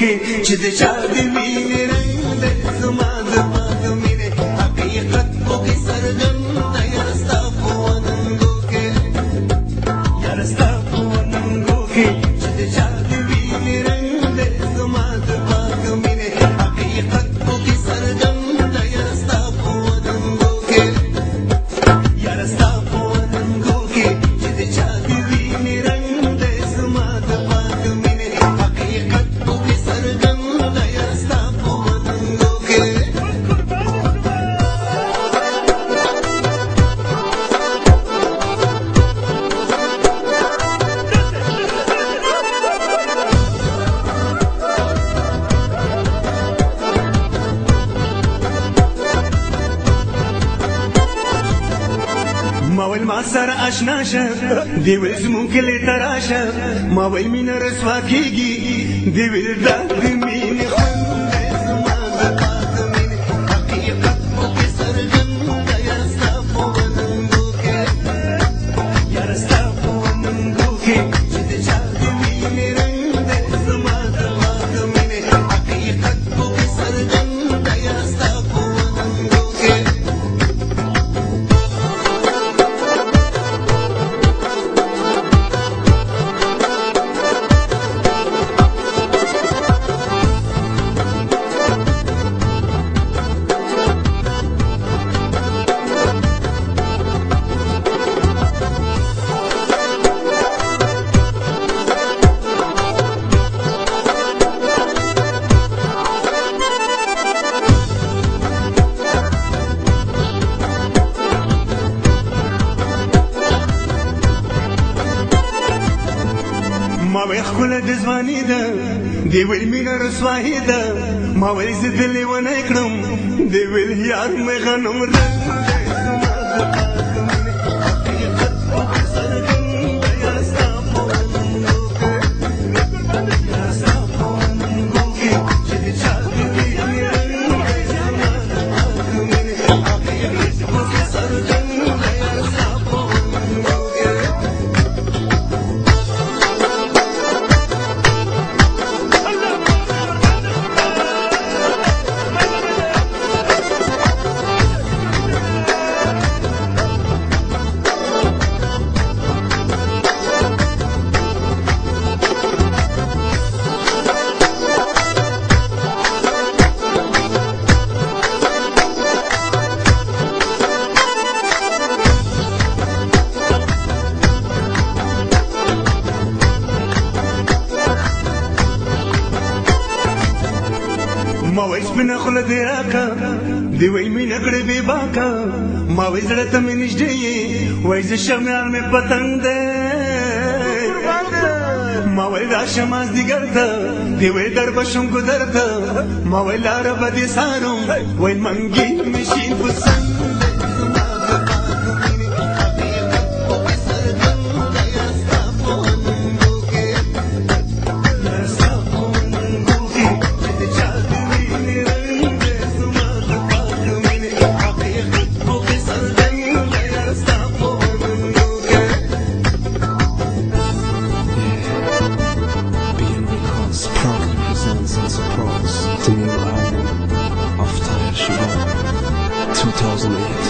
کې چې د چا د مینې رنګ دی زما د پاک مینې حقیقت پکې څرګند دی یاره ستا په وننګو کې یاره ستا په وننګو کې چې د چا د مینې رنګ دی زما د پاک مینې حقیقت پکې څرګند دی یاره ستا په وننګو کې یاره ستا په وننګو کې چې د چا د مینې رنګ دی زما د پاک مینې حقیقت پکې څرګند دی یاره ستا په وننګو کې ما ویل ما سره اشنا شه دی ویل زمون کلی ته راشه ما ویل مینه رسوا کېږي دی ویل دا د مینې خوند دی زما د پاک مینې حقیقت پکې څرګند دی یاره ستا په وننګو کې یاره ستا په وننګو کې چې د چا د مینې رنګ دی زما د پاک مینې حقیقت پکې څرګند دی یاره ستا په وننګو کې ما ویل ښکله د ځواني ده دی ویل مینه رسوایي ده ما ویل زه د لیونی کړم دی ویل یار مې غنم رنګ دی زما د پاک مینې حقیقت پکې څرګند دی یاره ستا په وننګو کې یاره ستا په وننګو کې چې د چا د مینې رنګ دی زما د پاک مینې حقیقت پکې څرګند دی یاره ستا په وننګو کې ما وای سپینه خوله دې راکړه دی وای مینه کړې بې باکه ما وای زړه ته مې نږدې یې وای زه شمیار مې پتنګ دی ما وای راشه مازدیګر ته دی وای در به شم ګودر ته ما وای لاره به دې څارم وای منګي مې شین په سنګ دی زما د پاک مینې حقیقت پکې څرګند دی یاره ستا په وننګو کې یاره ستا په وننګو کې چې د چا د مینې رنګ دی زما د پاک مینې حقیقت پکې څرګند دی یاره ستا په وننګو کې BN Records proudly presents and supports the new album of Tahir Shibata 2008.